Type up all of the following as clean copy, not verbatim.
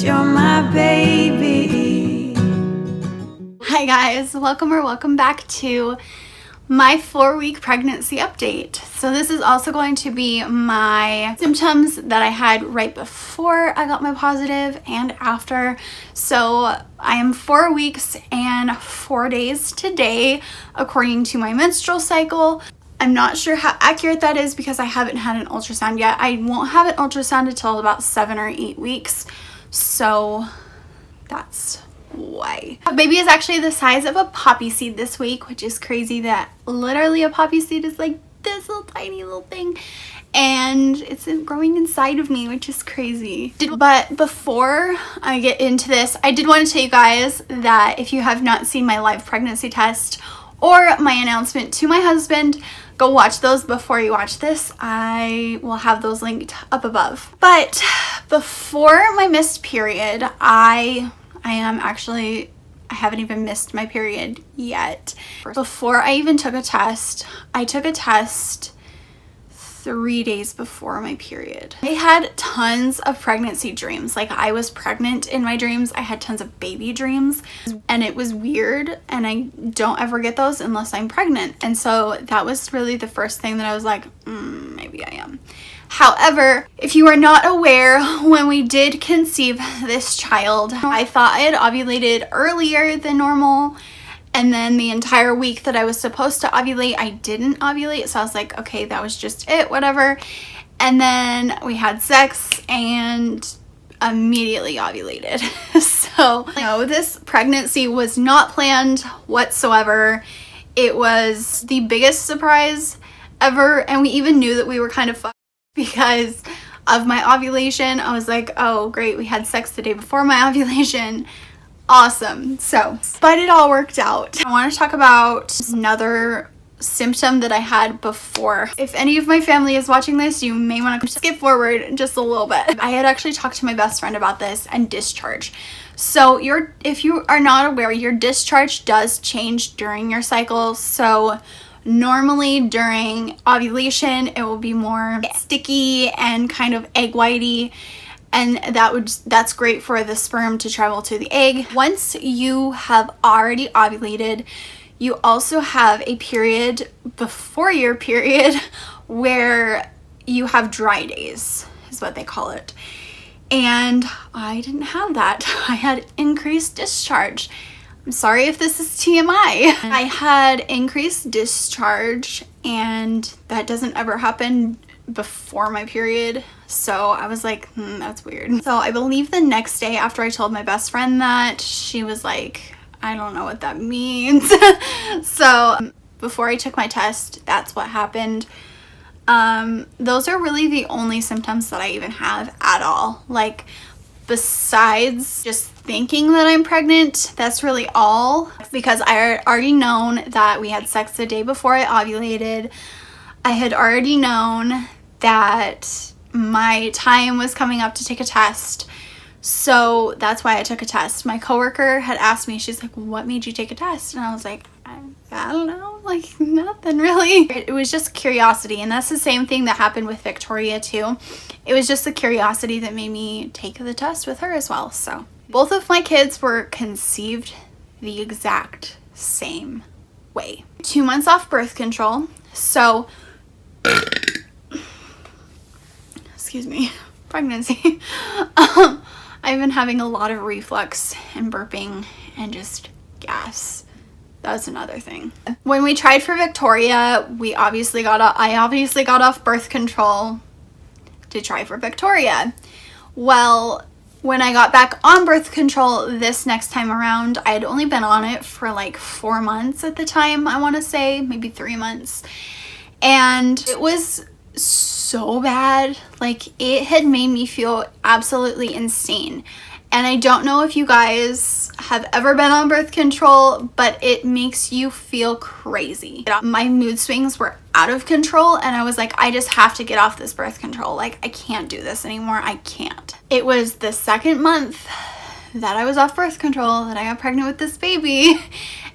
you're my baby. Hi guys, welcome back to my 4-week pregnancy update. So this is also going to be my symptoms that I had right before I got my positive and after. So I am 4 weeks and 4 days today according to my menstrual cycle. I'm not sure how accurate that is because I haven't had an ultrasound yet. I won't have an ultrasound until about 7 or 8 weeks. So that's why. Baby is actually the size of a poppy seed this week, which is crazy that literally a poppy seed is like this little tiny little thing and it's growing inside of me, which is crazy. But before I get into this, I did want to tell you guys that if you have not seen my live pregnancy test or my announcement to my husband, go watch those before you watch this. I will have those linked up above. But before my missed period, I haven't even missed my period yet. Before I even took a test, I took a test 3 days before my period. I had tons of pregnancy dreams. Like, I was pregnant in my dreams. I had tons of baby dreams and it was weird, and I don't ever get those unless I'm pregnant. And so that was really the first thing that I was like, maybe I am. However, if you are not aware, when we did conceive this child, I thought I had ovulated earlier than normal. And then the entire week that I was supposed to ovulate, I didn't ovulate. So I was like, okay, that was just it, whatever. And then we had sex and immediately ovulated. So no, this pregnancy was not planned whatsoever. It was the biggest surprise ever. And we even knew that we were kind of fucked because of my ovulation. I was like, oh great, we had sex the day before my ovulation. Awesome. So, but it all worked out. I want to talk about another symptom that I had before. If any of my family is watching this, you may want to skip forward just a little bit. I had actually talked to my best friend about this and discharge. So if you are not aware, your discharge does change during your cycle. So normally during ovulation, it will be more sticky and kind of egg whitey. And that's great for the sperm to travel to the egg. Once you have already ovulated, you also have a period before your period where you have dry days, is what they call it. And I didn't have that. I had increased discharge. I'm sorry if this is TMI. I had increased discharge, and that doesn't ever happen before my period. So I was like, that's weird. So I believe the next day after I told my best friend that, she was like, I don't know what that means. So before I took my test, that's what happened. Those are really the only symptoms that I even have at all. Like, besides just thinking that I'm pregnant, that's really all, because I had already known that we had sex the day before I ovulated. I had already known that my time was coming up to take a test. So that's why I took a test. My coworker had asked me, she's like, what made you take a test? And I was like, I don't know, like nothing really. It was just curiosity. And that's the same thing that happened with Victoria too. It was just the curiosity that made me take the test with her as well. So both of my kids were conceived the exact same way. 2 months off birth control. So excuse me, pregnancy. I've been having a lot of reflux and burping and just gas. That's another thing. When we tried for Victoria, I obviously got off birth control to try for Victoria. Well, when I got back on birth control this next time around, I had only been on it for like 4 months at the time, I want to say, maybe 3 months. And it was so bad. Like, it had made me feel absolutely insane. And I don't know if you guys have ever been on birth control, but it makes you feel crazy. My mood swings were out of control, and I was like, I just have to get off this birth control. Like, I can't do this anymore. I can't. It was the 2nd month that I was off birth control that I got pregnant with this baby.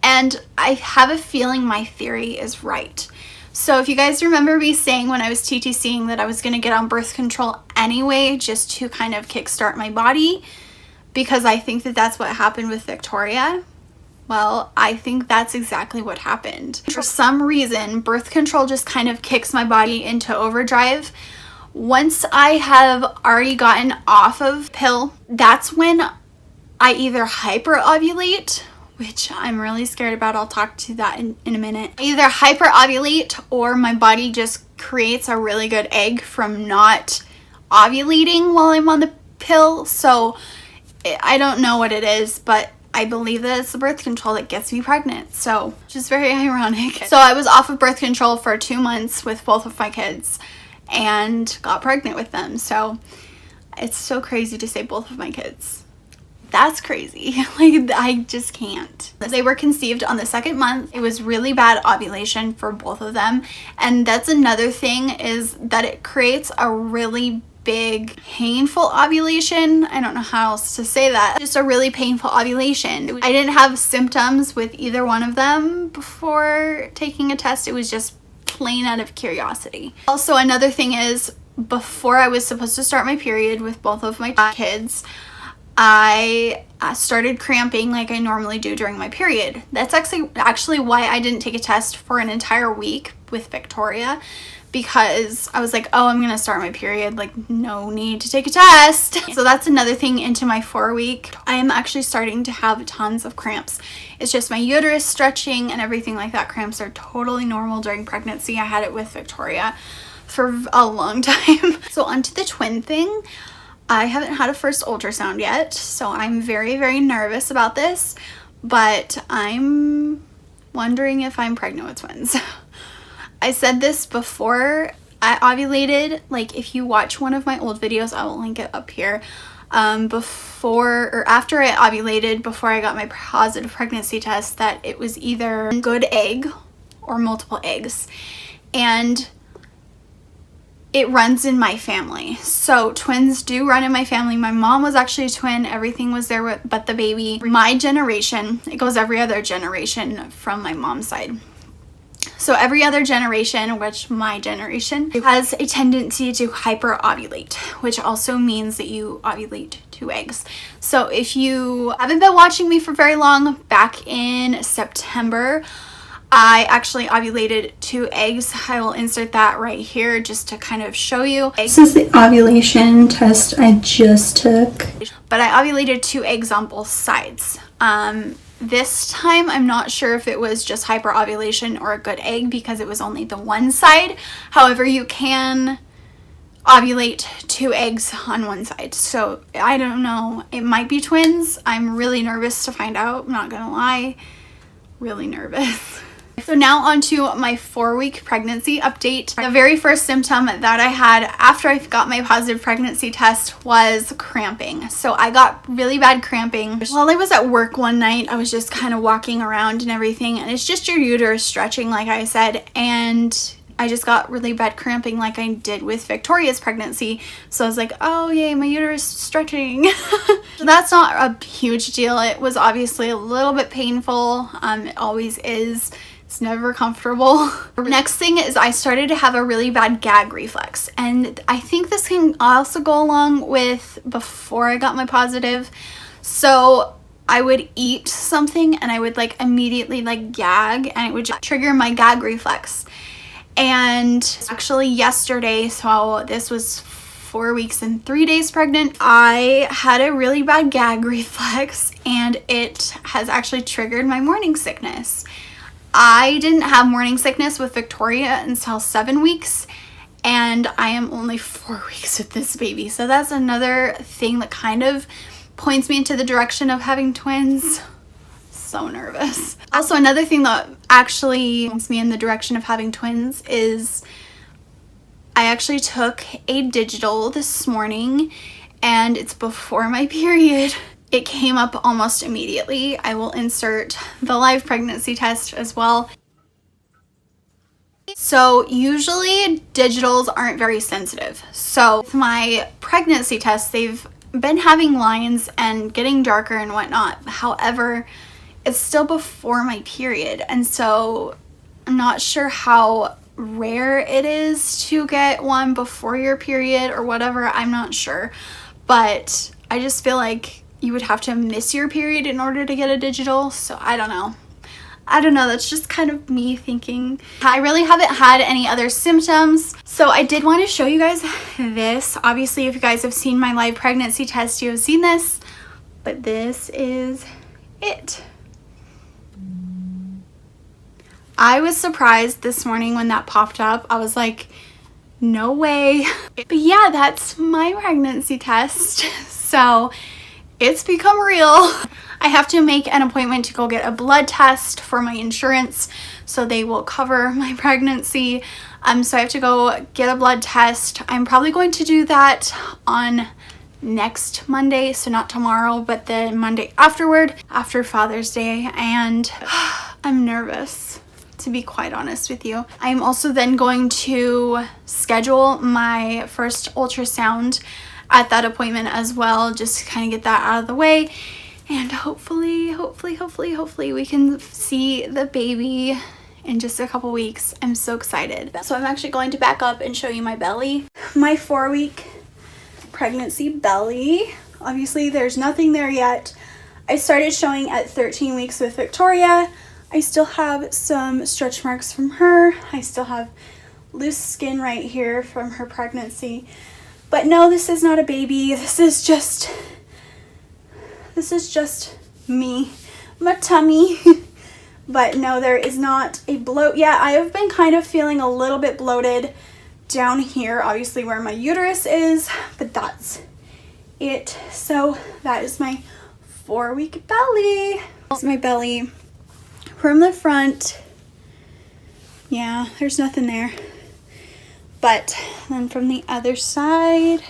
And I have a feeling my theory is right. So if you guys remember me saying when I was TTCing that I was going to get on birth control anyway, just to kind of kickstart my body, because I think that that's what happened with Victoria. Well, I think that's exactly what happened. For some reason, birth control just kind of kicks my body into overdrive. Once I have already gotten off of pill, that's when I either hyperovulate, which I'm really scared about. I'll talk to that in a minute. I either hyperovulate, or my body just creates a really good egg from not ovulating while I'm on the pill. So I don't know what it is, but I believe that it's the birth control that gets me pregnant. So, which is very ironic. So I was off of birth control for 2 months with both of my kids and got pregnant with them. So it's so crazy to say both of my kids. That's crazy. Like, I just can't. They were conceived on the 2nd month. It was really bad ovulation for both of them. And that's another thing, is that it creates a really big painful ovulation. I don't know how else to say that. Just a really painful ovulation. I didn't have symptoms with either one of them before taking a test. It was just plain out of curiosity. Also, another thing is, before I was supposed to start my period with both of my kids, I started cramping like I normally do during my period. That's actually why I didn't take a test for an entire week with Victoria, because I was like, oh, I'm gonna start my period, like no need to take a test. So that's another thing into my 4-week. I am actually starting to have tons of cramps. It's just my uterus stretching and everything like that. Cramps are totally normal during pregnancy. I had it with Victoria for a long time. So onto the twin thing. I haven't had a first ultrasound yet, so I'm very, very nervous about this, but I'm wondering if I'm pregnant with twins. I said this before I ovulated. Like, if you watch one of my old videos, I will link it up here. Before or after I ovulated, before I got my positive pregnancy test, that it was either a good egg or multiple eggs. And it runs in my family. So twins do run in my family. My mom was actually a twin. Everything was there but the baby. My generation, it goes every other generation from my mom's side. So every other generation, which my generation, has a tendency to hyperovulate, which also means that you ovulate 2 eggs. So if you haven't been watching me for very long, back in September, I actually ovulated 2 eggs. I will insert that right here just to kind of show you. This is the ovulation test I just took. But I ovulated 2 eggs on both sides. This time, I'm not sure if it was just hyperovulation or a good egg, because it was only the one side. However, you can ovulate 2 eggs on one side. So I don't know. It might be twins. I'm really nervous to find out. I'm not gonna lie. Really nervous. So now on to my 4-week pregnancy update. The very first symptom that I had after I got my positive pregnancy test was cramping. So I got really bad cramping. While I was at work one night, I was just kind of walking around and everything, and it's just your uterus stretching, like I said, and I just got really bad cramping like I did with Victoria's pregnancy. So I was like, oh yay, my uterus is stretching. So that's not a huge deal. It was obviously a little bit painful. It always is. It's never comfortable. Next thing is I started to have a really bad gag reflex, and I think this can also go along with before I got my positive. So I would eat something and I would like immediately like gag, and it would just trigger my gag reflex. And actually yesterday, so this was 4 weeks and 3 days pregnant, I had a really bad gag reflex, and it has actually triggered my morning sickness. I didn't have morning sickness with Victoria until 7 weeks, and I am only 4 weeks with this baby. So that's another thing that kind of points me into the direction of having twins. So nervous. Also, another thing that actually points me in the direction of having twins is I actually took a digital this morning, and it's before my period. It came up almost immediately. I will insert the live pregnancy test as well. So usually digitals aren't very sensitive. So with my pregnancy test, they've been having lines and getting darker and whatnot. However, it's still before my period, and so I'm not sure how rare it is to get one before your period or whatever. I'm not sure, but I just feel like you would have to miss your period in order to get a digital. So I don't know. That's just kind of me thinking. I really haven't had any other symptoms. So I did want to show you guys this. Obviously, if you guys have seen my live pregnancy test, you have seen this. But this is it. I was surprised this morning when that popped up. I was like, no way. But yeah, that's my pregnancy test. So it's become real. I have to make an appointment to go get a blood test for my insurance so they will cover my pregnancy. So I have to go get a blood test. I'm probably going to do that on next Monday, so not tomorrow, but the Monday afterward, after Father's Day, and I'm nervous, to be quite honest with you. I'm also then going to schedule my first ultrasound at that appointment as well, just to kind of get that out of the way, and hopefully we can see the baby in just a couple weeks. I'm so excited. So I'm actually going to back up and show you my belly, my 4-week pregnancy belly. Obviously there's nothing there yet. I started showing at 13 weeks with Victoria. I still have some stretch marks from her. I still have loose skin right here from her pregnancy. But no, this is not a baby. This is just me, my tummy. But no, there is not a bloat yet. I have been kind of feeling a little bit bloated down here, obviously where my uterus is, but that's it. So that is my 4-week belly. That's my belly from the front. Yeah, there's nothing there. But then from the other side,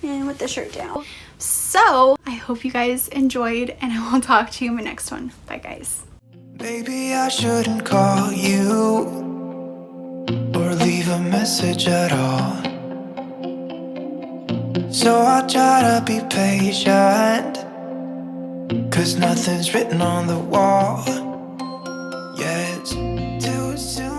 and with the shirt down. So I hope you guys enjoyed, and I will talk to you in my next one. Bye guys. Maybe I shouldn't call you or leave a message at all. So I'll try to be patient, 'cause nothing's written on the wall. Yeah, it's too soon.